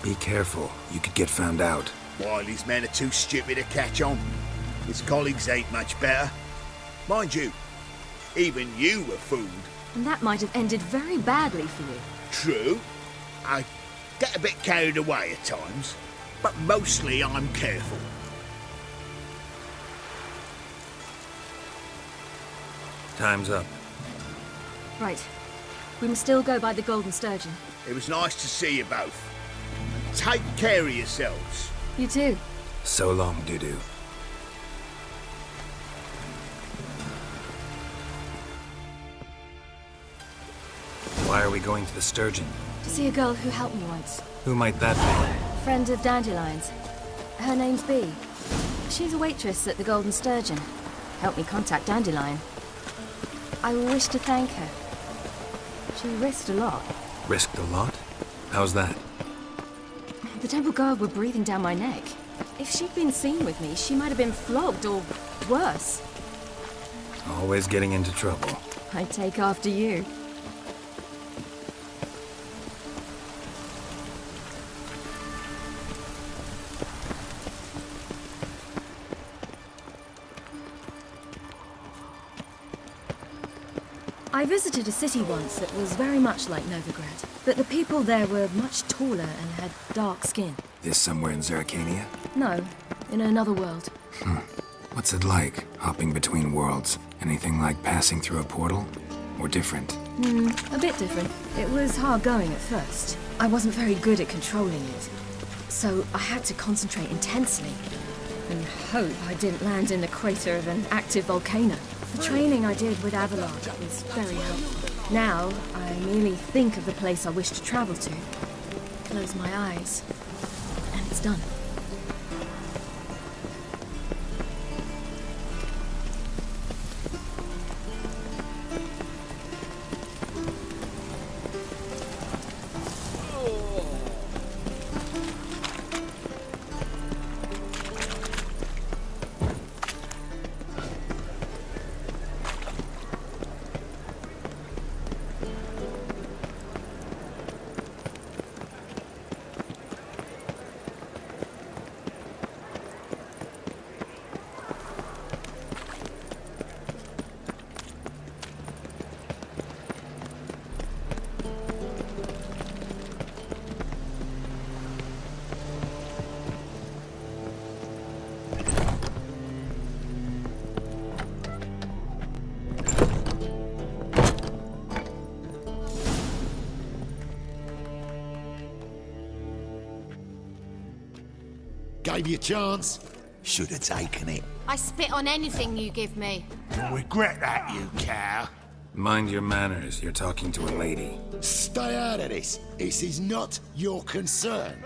Be careful. You could get found out. Wiley's men are too stupid to catch on. His colleagues ain't much better. Mind you, even you were fooled. And that might have ended very badly for you. True. I get a bit carried away at times, but mostly I'm careful. Time's up. Right. We must still go by the Golden Sturgeon. It was nice to see you both. And take care of yourselves. You too. So long, Dudu. Why are we going to the Sturgeon? To see a girl who helped me once. Who might that be? Friend of Dandelion's. Her name's Bee. She's a waitress at the Golden Sturgeon. Helped me contact Dandelion. I wish to thank her. She risked a lot. Risked a lot? How's that? The Temple Guard were breathing down my neck. If she'd been seen with me, she might have been flogged or worse. Always getting into trouble. I'd take after you. I visited a city once that was very much like Novigrad, but the people there were much taller and had dark skin. This somewhere in Zerrikania? No, in another world. What's it like, hopping between worlds? Anything like passing through a portal? Or different? A bit different. It was hard going at first. I wasn't very good at controlling it. So I had to concentrate intensely and hope I didn't land in the crater of an active volcano. The training I did with Avalanche was very helpful. Now, I merely think of the place I wish to travel to, close my eyes, and it's done. Gave you a chance. Should have taken it. I spit on anything you give me. You'll regret that, you cow. Mind your manners, you're talking to a lady. Stay out of this. This is not your concern.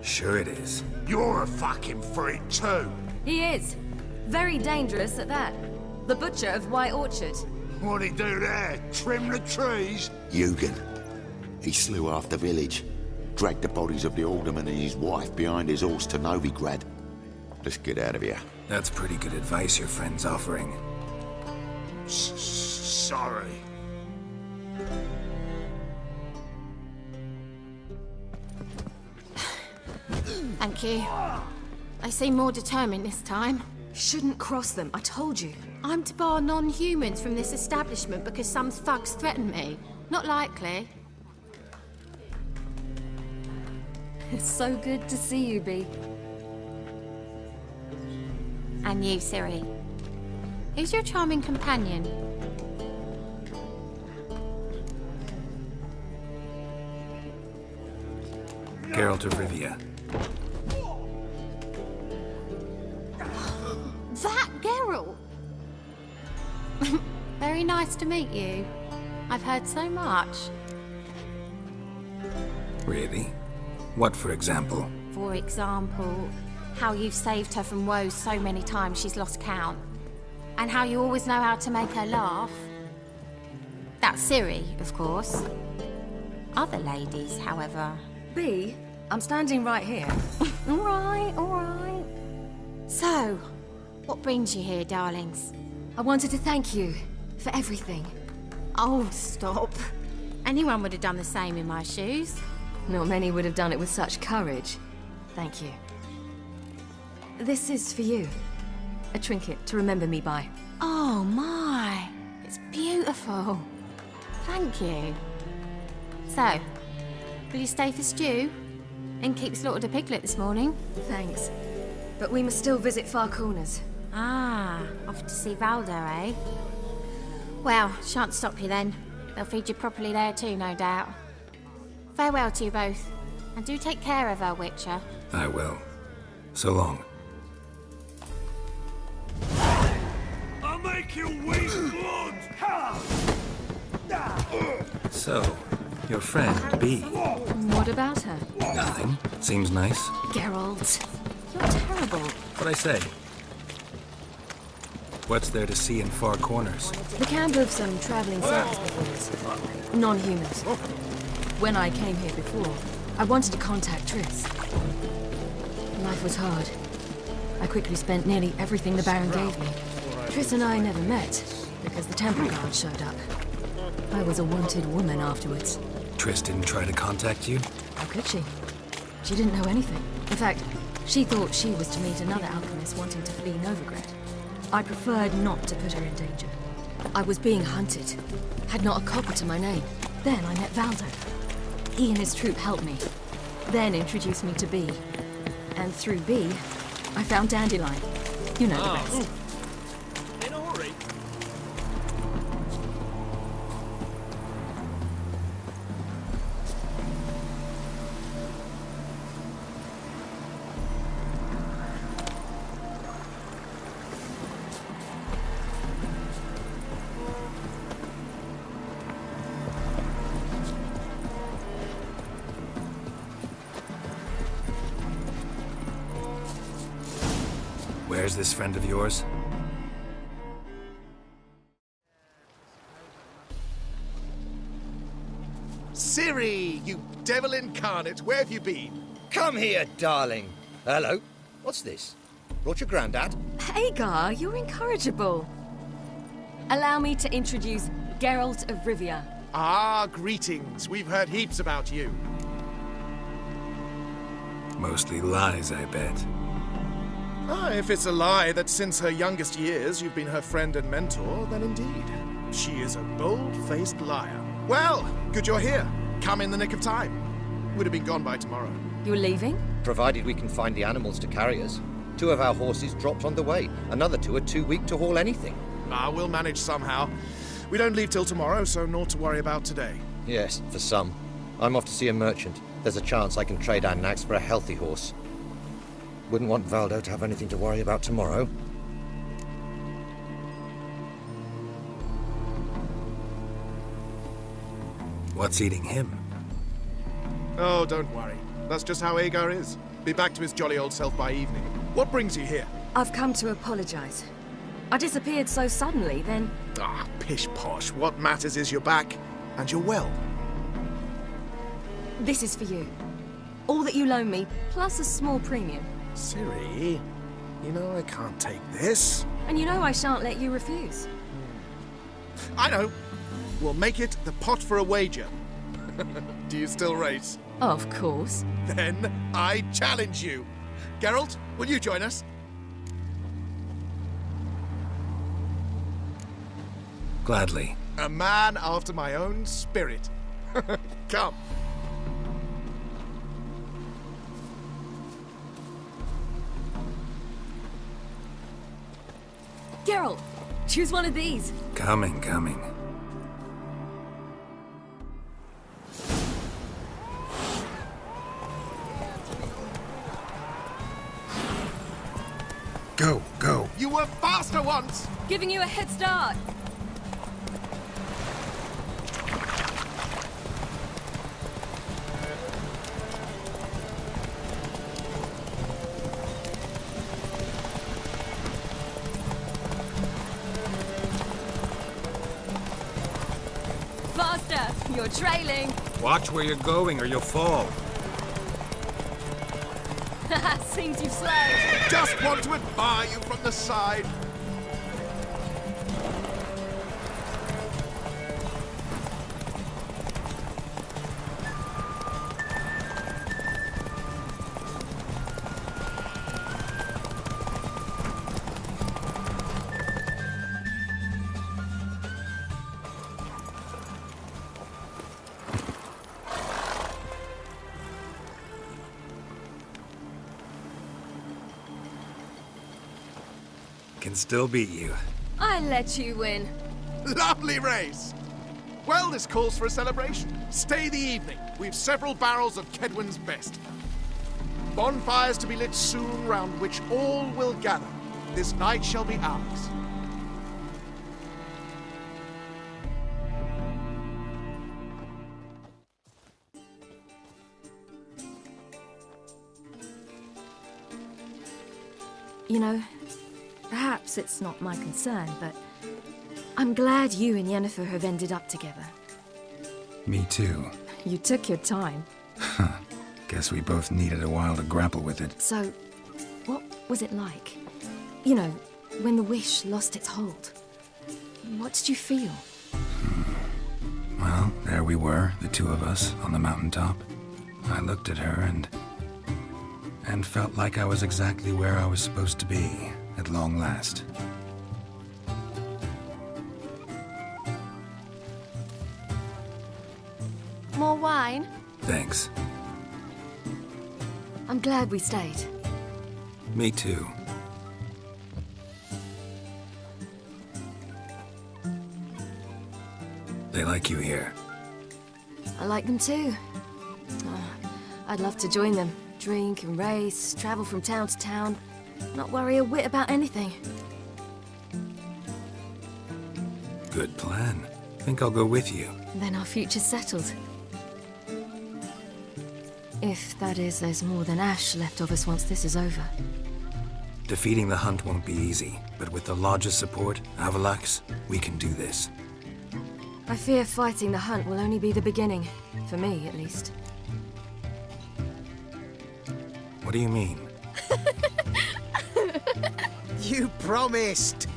Sure it is. You're a fucking freak too. He is. Very dangerous at that. The butcher of White Orchard. What'd he do there? Trim the trees? Eugen. He slew half the village. Dragged the bodies of the alderman and his wife behind his horse to Novigrad. Let's get out of here. That's pretty good advice your friend's offering. Sorry. Thank you. They seem more determined this time. Shouldn't cross them, I told you. I'm to bar non-humans from this establishment because some thugs threaten me. Not likely. It's so good to see you, Bee. And you, Ciri. Who's your charming companion? Geralt of Rivia. That Geralt! Very nice to meet you. I've heard so much. Really? What, for example? For example, how you've saved her from woes so many times she's lost count. And how you always know how to make her laugh. That's Ciri, of course. Other ladies, however... Bee, I'm standing right here. All right, all right. So, what brings you here, darlings? I wanted to thank you for everything. Oh, stop. Anyone would have done the same in my shoes. Not many would have done it with such courage. Thank you. This is for you. A trinket to remember me by. Oh, my. It's beautiful. Thank you. So, will you stay for stew? And keep slaughtered a piglet this morning? Thanks. But we must still visit Far Corners. Ah, off to see Valdo, eh? Well, shan't stop you then. They'll feed you properly there too, no doubt. Farewell to you both. And do take care of her, Witcher. I will. So long. I'll make you weep blood! So, your friend, B. What about her? Nothing. Seems nice. Geralt, you're terrible. What'd I say? What's there to see in Far Corners? The camp of some traveling circus performers. Non-humans. When I came here before, I wanted to contact Triss. Life was hard. I quickly spent nearly everything the Baron gave me. Triss and I never met, because the Temple Guard showed up. I was a wanted woman afterwards. Triss didn't try to contact you? How could she? She didn't know anything. In fact, she thought she was to meet another alchemist wanting to flee Novigrad. I preferred not to put her in danger. I was being hunted. Had not a copper to my name. Then I met Valdo. He and his troop helped me. Then introduced me to B. And through B, I found Dandelion. You know the rest. In a hurry? Where's this friend of yours? Ciri, you devil incarnate, where have you been? Come here, darling. Hello. What's this? Brought your granddad? Hagar, you're incorrigible. Allow me to introduce Geralt of Rivia. Ah, greetings. We've heard heaps about you. Mostly lies, I bet. Ah, if it's a lie that since her youngest years you've been her friend and mentor, then indeed. She is a bold-faced liar. Well, good you're here. Come in the nick of time. Would have been gone by tomorrow. You're leaving? Provided we can find the animals to carry us. 2 of our horses dropped on the way. Another 2 are too weak to haul anything. Ah, we'll manage somehow. We don't leave till tomorrow, so naught to worry about today. Yes, for some. I'm off to see a merchant. There's a chance I can trade our nags for a healthy horse. Wouldn't want Valdo to have anything to worry about tomorrow. What's eating him? Oh, don't worry. That's just how Agar is. Be back to his jolly old self by evening. What brings you here? I've come to apologize. I disappeared so suddenly, then... Ah, pish-posh. What matters is you're back, and you're well. This is for you. All that you loan me, plus a small premium. Ciri, you know I can't take this. And you know I shan't let you refuse. I know. We'll make it the pot for a wager. Do you still race? Of course. Then I challenge you. Geralt, will you join us? Gladly. A man after my own spirit. Come. Geralt, choose one of these. Coming. Go. You were faster once! Giving you a head start. Faster! You're trailing. Watch where you're going or you'll fall. Seems you've slowed. Just want to admire you from the side. can still beat you. I let you win. Lovely race! Well, this calls for a celebration. Stay the evening. We've several barrels of Kedwen's best. Bonfires to be lit soon, round which all will gather. This night shall be ours. You know, perhaps it's not my concern, but I'm glad you and Yennefer have ended up together. Me too. You took your time. Guess we both needed a while to grapple with it. So, what was it like? You know, when the wish lost its hold. What did you feel? Well, there we were, the two of us, on the mountaintop. I looked at her and felt like I was exactly where I was supposed to be, at long last. More wine? Thanks. I'm glad we stayed. Me too. They like you here. I like them too. I'd love to join them. Drink and race, travel from town to town. Not worry a whit about anything. Good plan. Think I'll go with you. Then our future's settled. If, that is, there's more than ash left of us once this is over. Defeating the hunt won't be easy, but with the Lodge's support, Avalax, we can do this. I fear fighting the hunt will only be the beginning. For me, at least. What do you mean? You promised!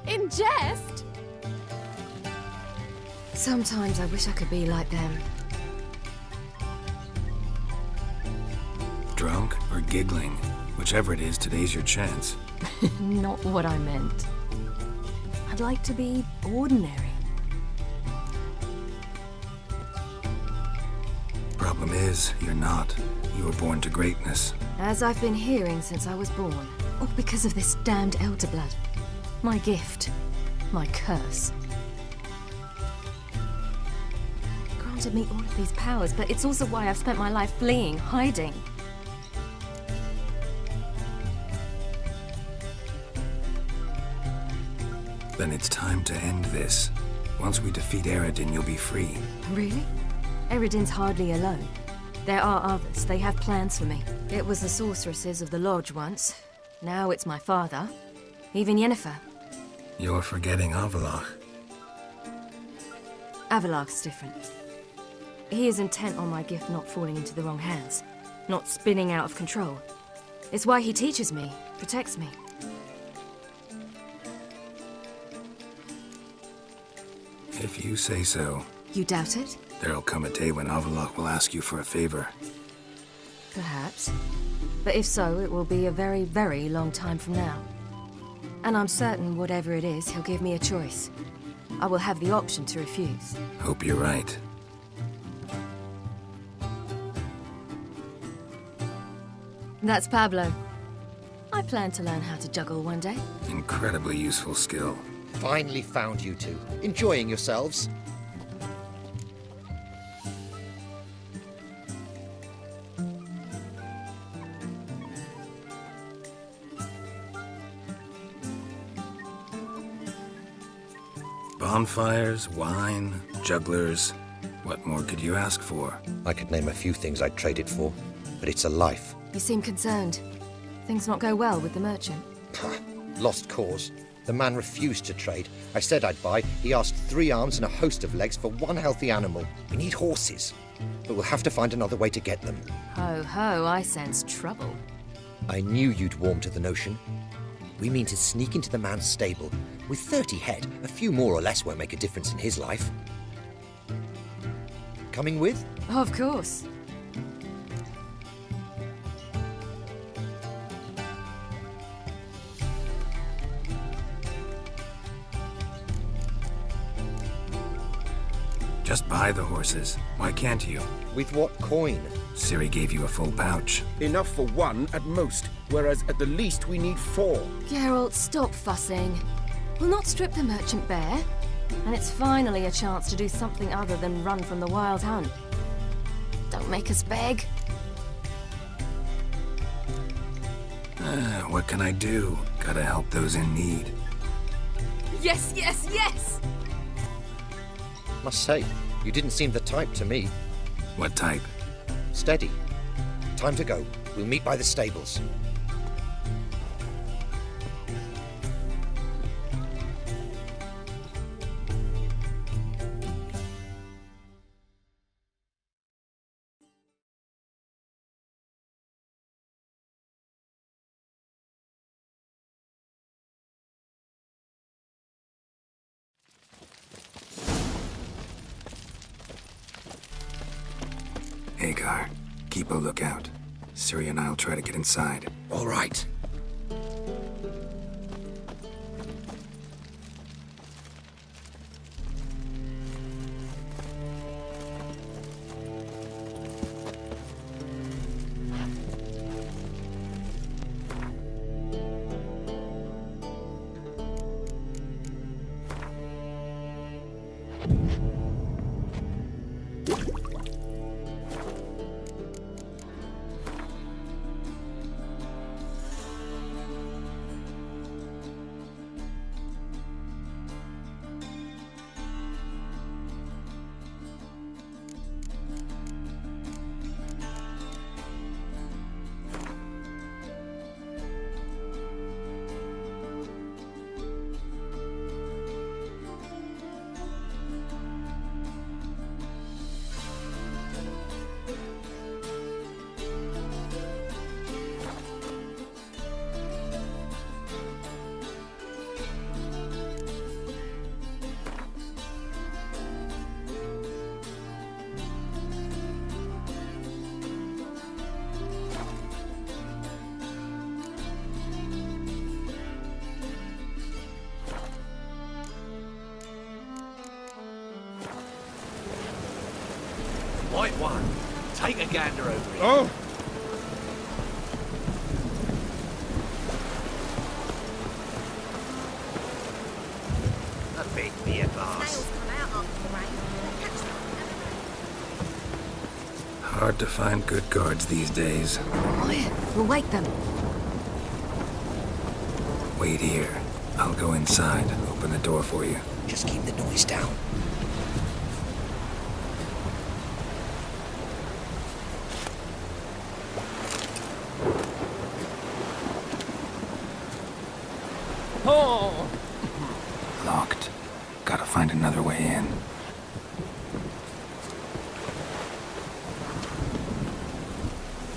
In jest? Sometimes I wish I could be like them. Drunk or giggling? Whichever it is, today's your chance. Not what I meant. I'd like to be ordinary. Problem is, you're not. You were born to greatness. As I've been hearing since I was born. All because of this damned Elder Blood. My gift. My curse. Granted me all of these powers, but it's also why I've spent my life fleeing, hiding. Then it's time to end this. Once we defeat Eredin, you'll be free. Really? Eredin's hardly alone. There are others. They have plans for me. It was the sorceresses of the Lodge once. Now it's my father. Even Yennefer. You're forgetting Avalach. Avalach's different. He is intent on my gift not falling into the wrong hands. Not spinning out of control. It's why he teaches me, protects me. If you say so. You doubt it? There'll come a day when Avalach will ask you for a favor. Perhaps. But if so, it will be a very, very long time from now. And I'm certain whatever it is, he'll give me a choice. I will have the option to refuse. Hope you're right. That's Pablo. I plan to learn how to juggle one day. Incredibly useful skill. Finally found you two. Enjoying yourselves? Bonfires, wine, jugglers. What more could you ask for? I could name a few things I'd trade it for, but it's a life. You seem concerned. Things not go well with the merchant. Lost cause. The man refused to trade. I said I'd buy. He asked 3 arms and a host of legs for 1 healthy animal. We need horses, but we'll have to find another way to get them. Ho ho, I sense trouble. I knew you'd warm to the notion. We mean to sneak into the man's stable. With 30 head, a few more or less won't make a difference in his life. Coming with? Of course. Just buy the horses. Why can't you? With what coin? Ciri gave you a full pouch. Enough for one at most, whereas at the least we need 4. Geralt, stop fussing. We'll not strip the merchant bare. And it's finally a chance to do something other than run from the Wild Hunt. Don't make us beg. What can I do? Gotta help those in need. Yes, yes, yes! Must say, you didn't seem the type to me. What type? Steady. Time to go. We'll meet by the stables. Hagar, keep a lookout. Ciri and I'll try to get inside. All right. White one, take a gander over here. Oh! A big beer glass. Hard to find good guards these days. We'll wake them. Wait here. I'll go inside. Open the door for you. Just keep the noise down. Oh! Locked. Gotta find another way in.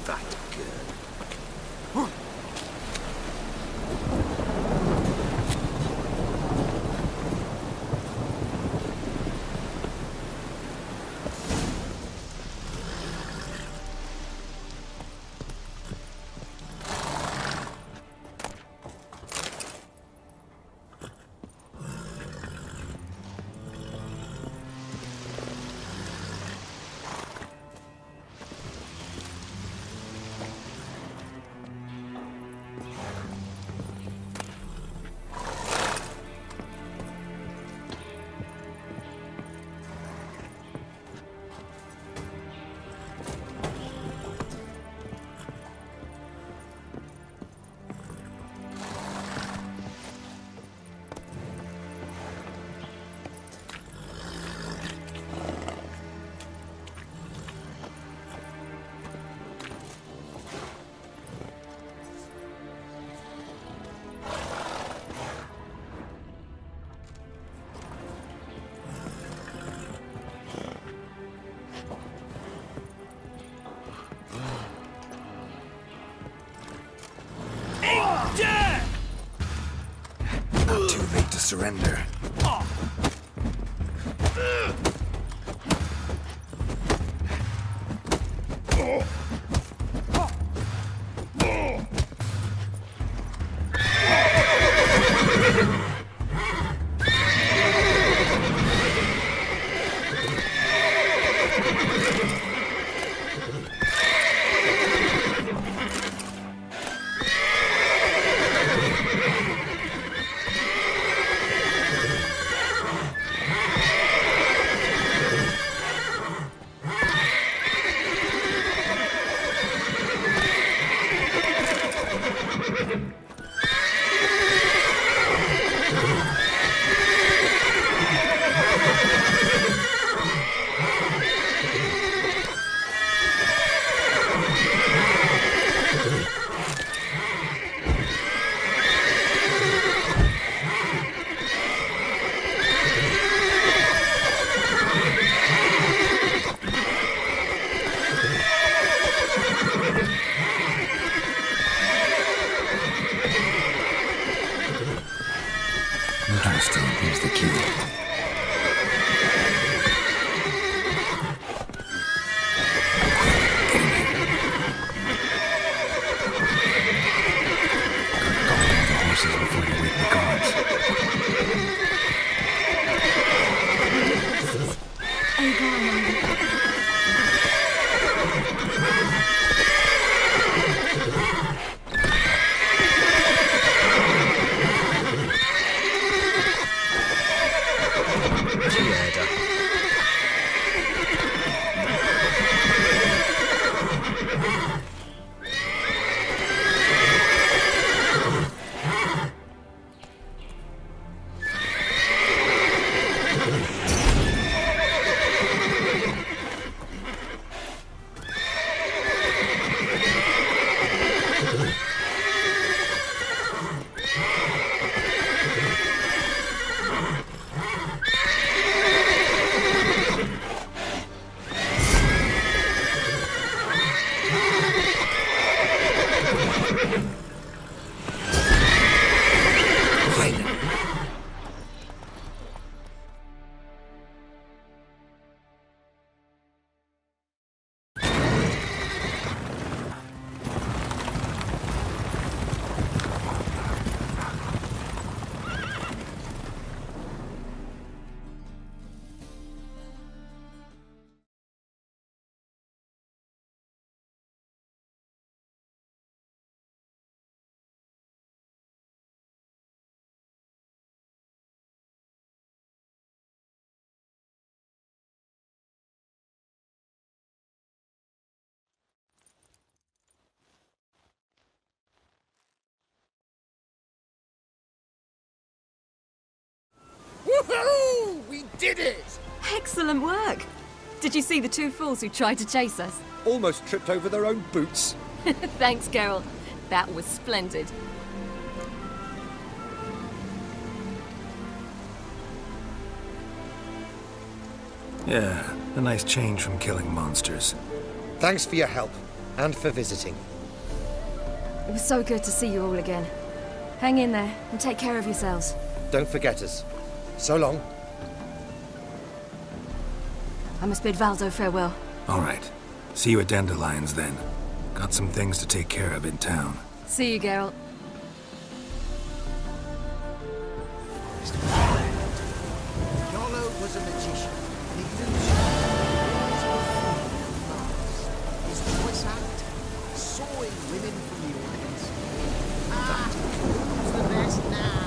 That's good. Not too late to surrender. Stone, here's the key. Before you wake the guards. Woohoo! We did it! Excellent work! Did you see the two fools who tried to chase us? Almost tripped over their own boots. Thanks, Geralt. That was splendid. Yeah, a nice change from killing monsters. Thanks for your help, and for visiting. It was so good to see you all again. Hang in there, and take care of yourselves. Don't forget us. So long. I must bid Valdo farewell. All right. See you at Dandelions, then. Got some things to take care of in town. See you, Geralt. Yolo was a magician. He illusioned his voice actor, sawing women from the audience. Who's the best now?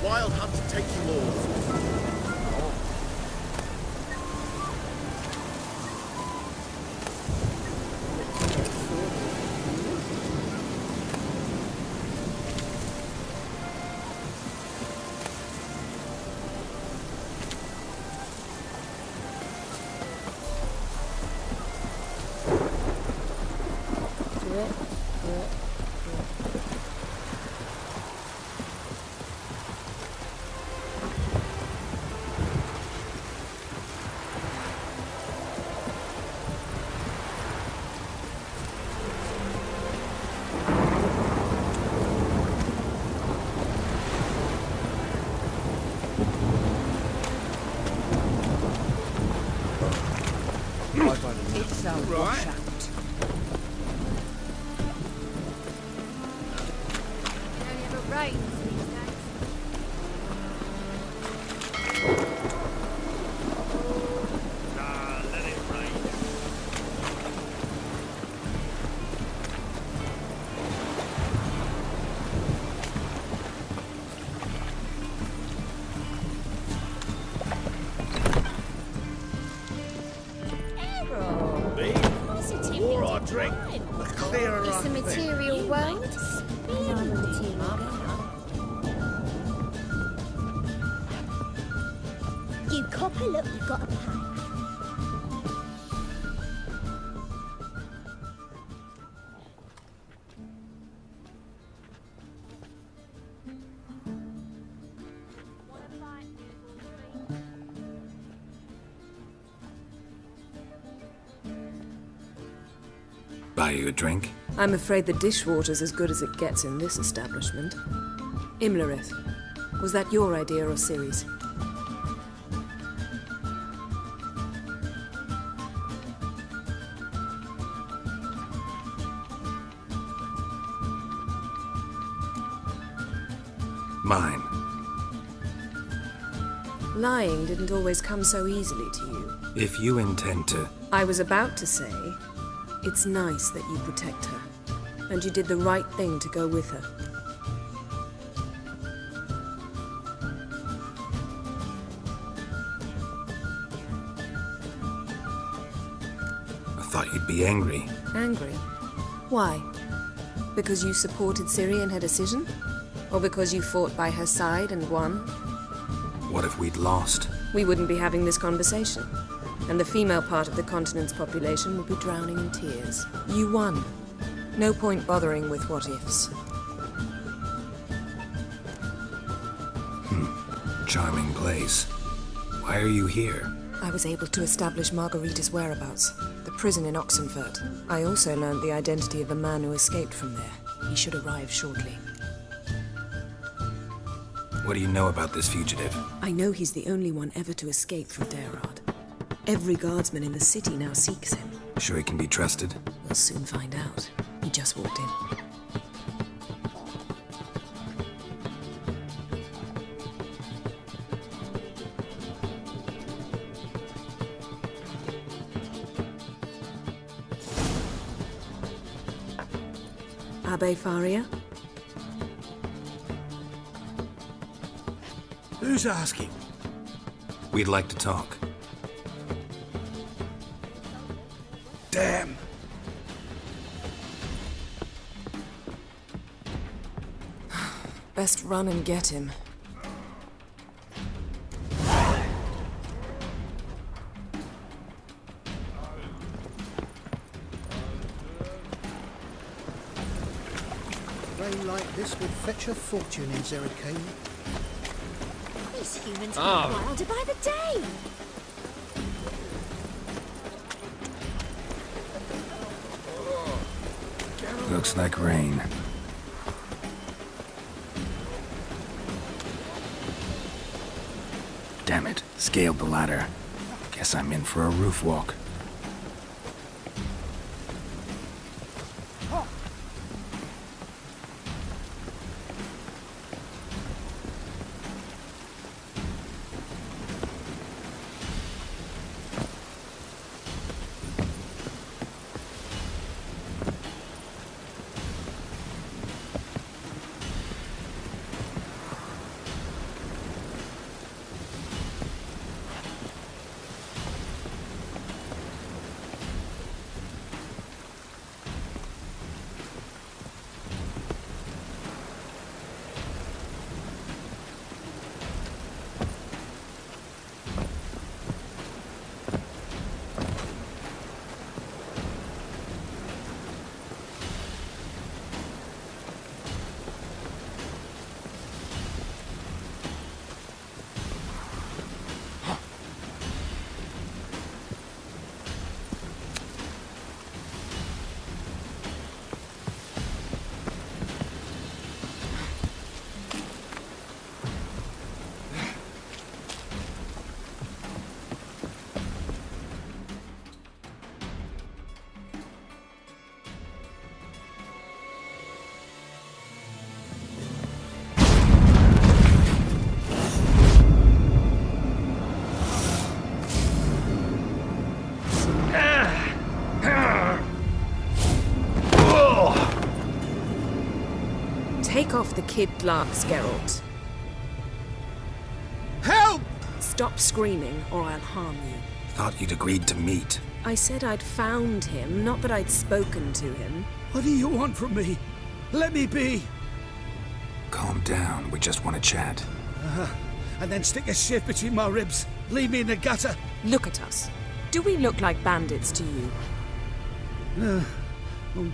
Wild hunt to take you all. So wash out. It only ever rains these days. Let it rain. More I drink, the clearer I It's a think. material world. You copper, look, you got a pie. Buy you a drink? I'm afraid the dishwater's as good as it gets in this establishment. Imlerith, was that your idea or Ciri's? Mine. Lying didn't always come so easily to you. If you intend to... I was about to say, it's nice that you protect her. And you did the right thing to go with her. I thought you'd be angry. Angry? Why? Because you supported Ciri in her decision? Or because you fought by her side and won? What if we'd lost? We wouldn't be having this conversation. And the female part of the continent's population would be drowning in tears. You won. No point bothering with what-ifs. Charming place. Why are you here? I was able to establish Margarita's whereabouts, the prison in Oxenfurt. I also learned the identity of the man who escaped from there. He should arrive shortly. What do you know about this fugitive? I know he's the only one ever to escape from Daerad. Every guardsman in the city now seeks him. Sure he can be trusted? We'll soon find out. He just walked in. Abbe Faria? Who's asking? We'd like to talk. Damn. Best run and get him. Rain like this would fetch a fortune in Zerrikane. These humans are wilder by the day. Looks like rain. Damn it, scaled the ladder. Guess I'm in for a roof walk. the Kid Clarks, Geralt. Help! Stop screaming, or I'll harm you. Thought you'd agreed to meet. I said I'd found him, not that I'd spoken to him. What do you want from me? Let me be. Calm down, we just want to chat. And then stick a shift between my ribs. Leave me in the gutter. Look at us. Do we look like bandits to you? Well,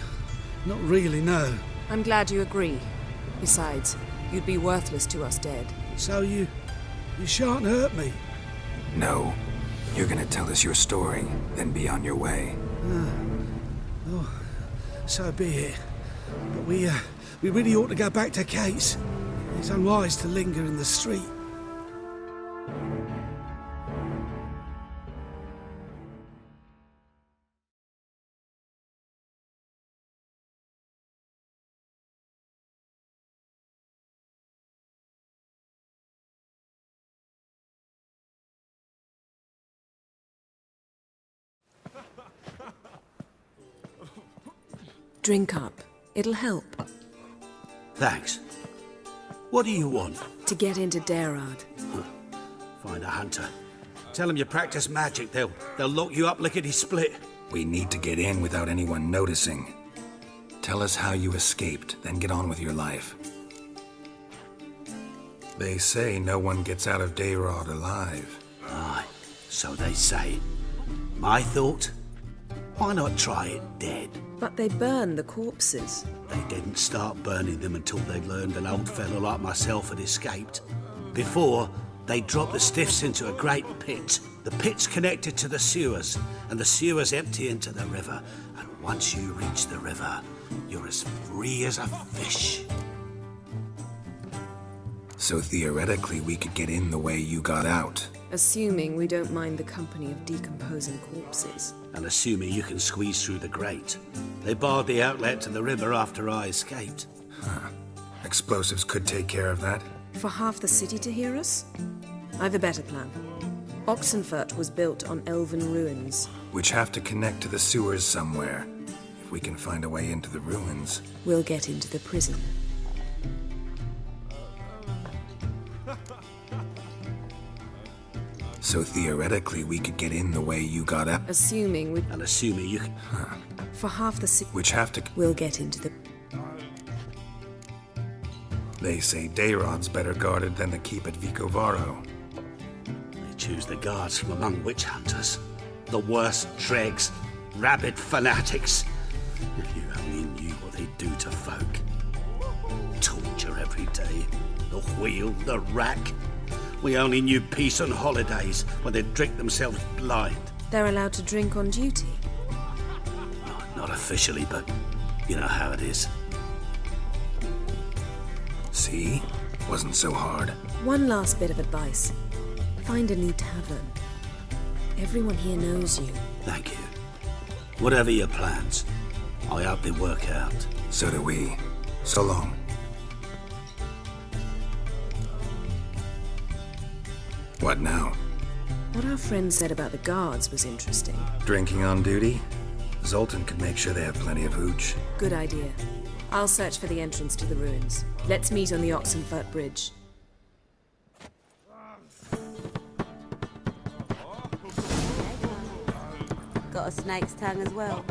not really, no. I'm glad you agree. Besides, you'd be worthless to us dead. So you shan't hurt me? No. You're gonna tell us your story, then be on your way. Oh, so be it. But we really ought to go back to Kate's. It's unwise to linger in the street. Drink up. It'll help. Thanks. What do you want? To get into Daerad. Find a hunter. Tell them you practice magic. They'll lock you up lickety-split. We need to get in without anyone noticing. Tell us how you escaped, then get on with your life. They say no one gets out of Daerad alive. Aye, so they say. My thought? Why not try it dead? But they burn the corpses. They didn't start burning them until they'd learned an old fellow like myself had escaped. Before, they dropped the stiffs into a great pit. The pit's connected to the sewers, and the sewers empty into the river. And once you reach the river, you're as free as a fish. So theoretically, we could get in the way you got out. Assuming we don't mind the company of decomposing corpses. And assuming you can squeeze through the grate. They barred the outlet to the river after I escaped. Huh. Explosives could take care of that. For half the city to hear us? I've a better plan. Oxenfurt was built on elven ruins. Which have to connect to the sewers somewhere. If we can find a way into the ruins. We'll get into the prison. So theoretically, we could get in the way you got out. Assuming we... And assuming you can... Huh. For half the city... Which have to... We'll get into the... They say Daerad's better guarded than the keep at Vicovaro. They choose the guards from among witch hunters. The worst dregs, rabid fanatics. If you only knew what they do to folk. Torture every day. The wheel, the rack. We only knew peace on holidays when they'd drink themselves blind. They're allowed to drink on duty? Not officially, but you know how it is. See? Wasn't so hard. One last bit of advice. Find a new tavern. Everyone here knows you. Thank you. Whatever your plans, I hope they work out. So do we. So long. What now? What our friend said about the guards was interesting. Drinking on duty? Zoltan could make sure they have plenty of hooch. Good idea. I'll search for the entrance to the ruins. Let's meet on the Oxenfurt Bridge. Got a snake's tongue as well.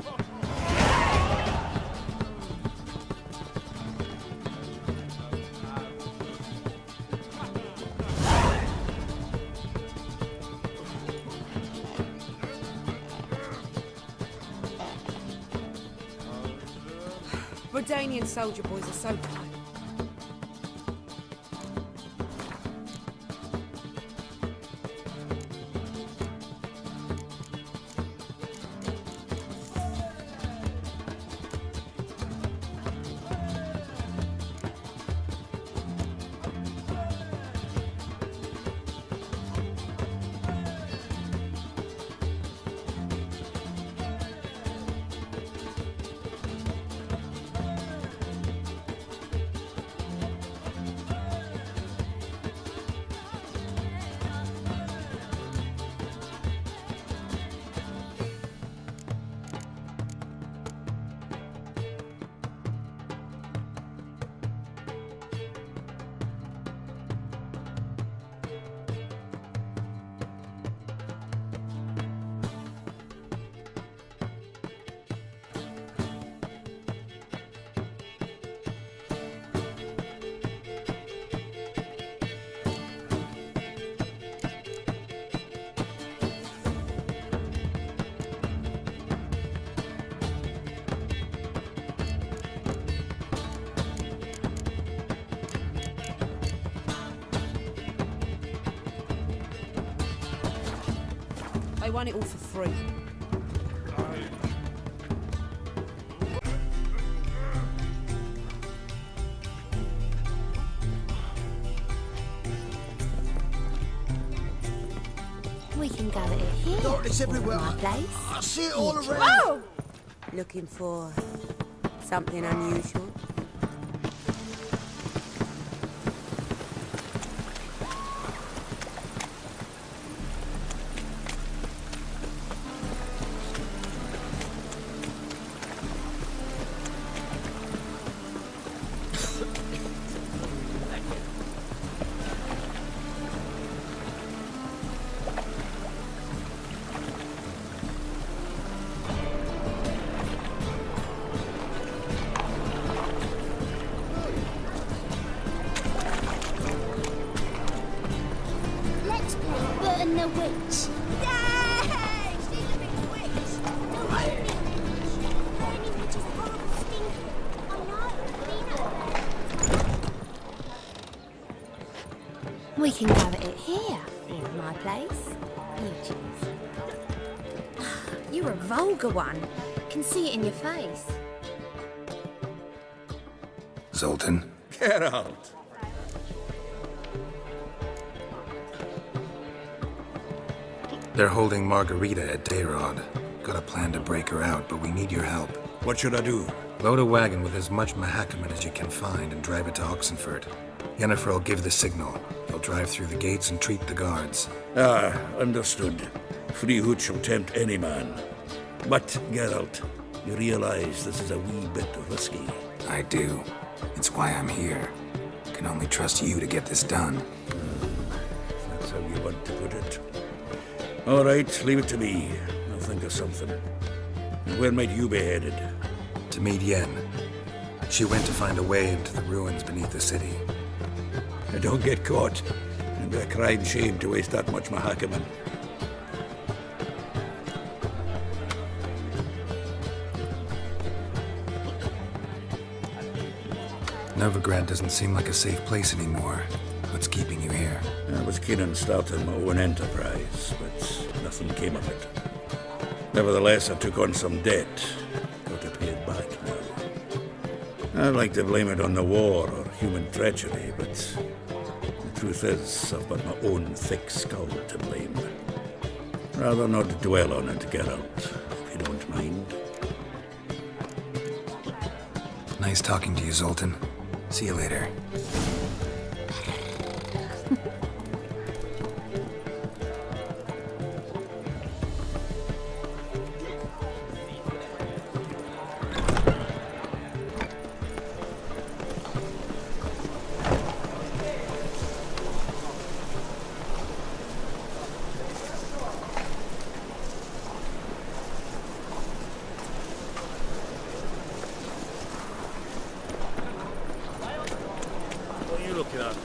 Redanian soldier boys are so kind. They want it all for free. We can go at it here. Darkness everywhere. My place. I see it all around. Whoa! Looking for something unusual? Let's play Bert and the Witch. Yay! She's a big witch. No, I Burning witch is horrible stinky. I know, We can go at it here. In my place. You choose. You're a vulgar one. Can see it in your face. Zoltan? Get out. They're holding Margarita at Dayrod. Got a plan to break her out, but we need your help. What should I do? Load a wagon with as much Mahakaman as you can find and drive it to Oxenford. Yennefer will give the signal. They'll drive through the gates and treat the guards. Ah, understood. Free hood shall tempt any man. But, Geralt, you realize this is a wee bit risky. I do. It's why I'm here. Can only trust you to get this done. That's how you want to put it. All right, leave it to me. I'll think of something. And where might you be headed? To meet Yen. She went to find a way into the ruins beneath the city. Don't get caught. It'd be a crying shame to waste that much Mahakaman. Novigrad doesn't seem like a safe place anymore. What's keeping you here? I was keen on starting my own enterprise, but nothing came of it. Nevertheless, I took on some debt. Got to pay it back now. I'd like to blame it on the war or human treachery, but the truth is, I've got my own thick skull to blame. Rather not dwell on it, Geralt, if you don't mind. Nice talking to you, Zoltan. See you later. What are you looking at?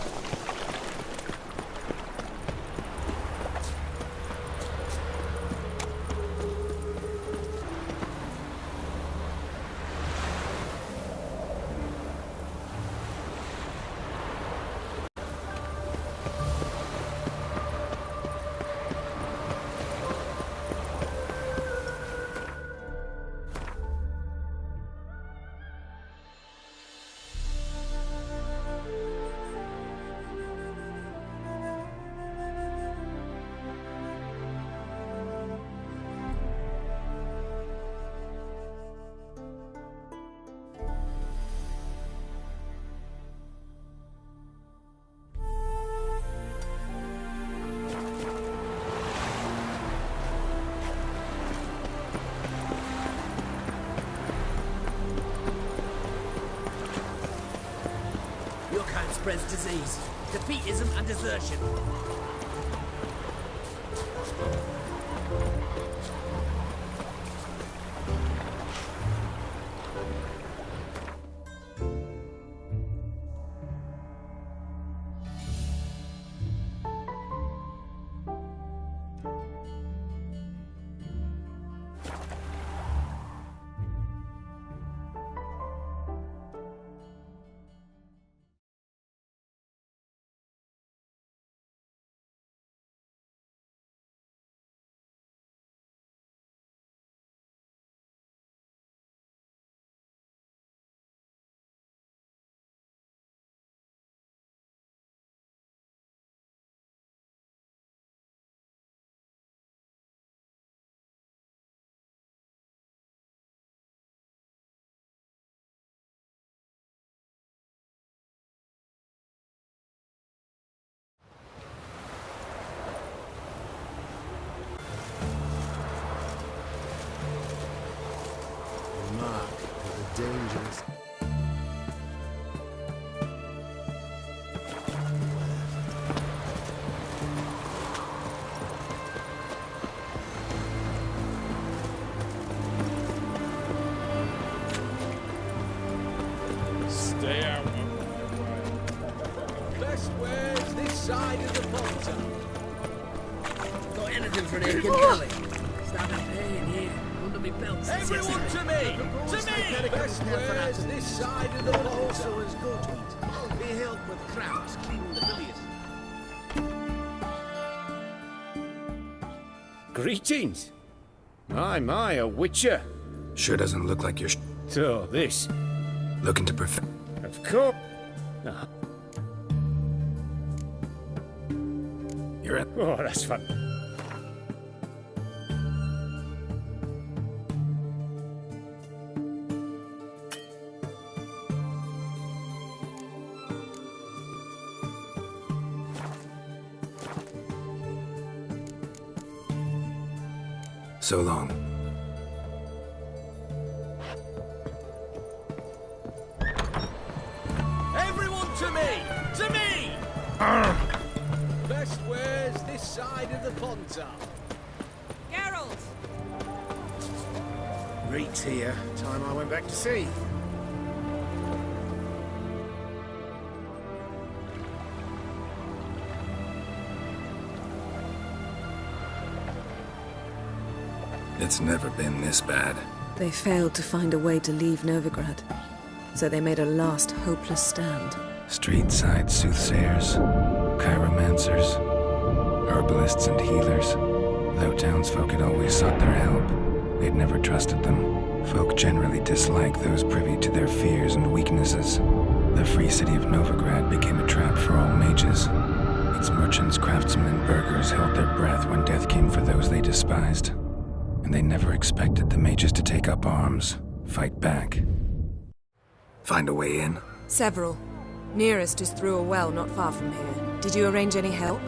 Your kind spreads disease, defeatism and desertion. looking for Nick and Kelly. Starting pain here. Under me belt. Everyone to me! To me! Best wares this side of the pond. Also as goat meat. They help with cramps, cleaning the bilious. Greetings. My, a witcher. Sure doesn't look like you're So, this. looking to perfect. Of course. Ah. You're at. Oh, that's fun. So long. Everyone to me! To me! Best wares this side of the pond top. Geralt! Reek's here. Time I went back to sea. It's never been this bad. They failed to find a way to leave Novigrad, so they made a last hopeless stand. Street-side soothsayers, chiromancers, herbalists and healers. Though townsfolk had always sought their help, they'd never trusted them. Folk generally disliked those privy to their fears and weaknesses. The free city of Novigrad became a trap for all mages. Its merchants, craftsmen, and burghers held their breath when death came for those they despised. And they never expected the mages to take up arms, fight back. Find a way in? Several. Nearest is through a well not far from here. Did you arrange any help?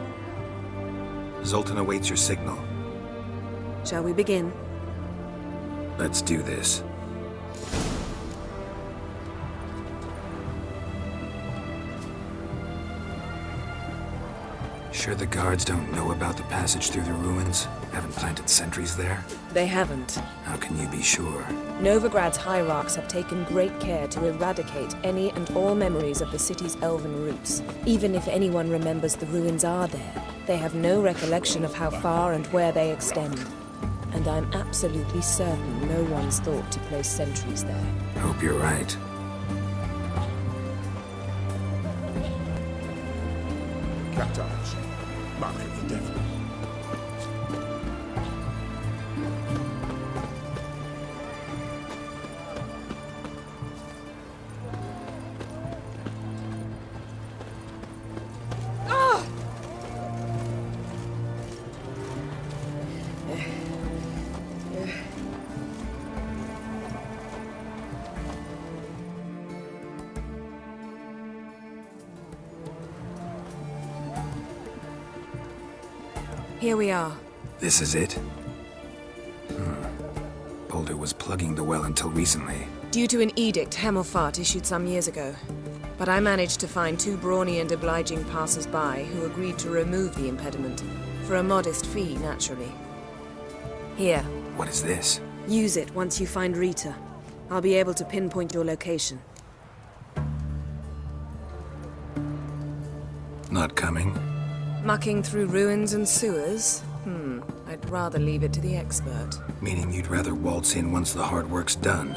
Zoltan awaits your signal. Shall we begin? Let's do this. Sure the guards don't know about the passage through the ruins? Haven't planted sentries there? They haven't. How can you be sure? Novigrad's hierarchs have taken great care to eradicate any and all memories of the city's elven roots. Even if anyone remembers the ruins are there, they have no recollection of how far and where they extend. And I'm absolutely certain no one's thought to place sentries there. Hope you're right. Catarge, mark of the devil. Here we are. This is it? Boulder was plugging the well until recently. Due to an edict Hemelfart issued some years ago. But I managed to find two brawny and obliging passers-by who agreed to remove the impediment. For a modest fee, naturally. Here. What is this? Use it once you find Rita. I'll be able to pinpoint your location. Not coming? Mucking through ruins and sewers? I'd rather leave it to the expert. Meaning you'd rather waltz in once the hard work's done?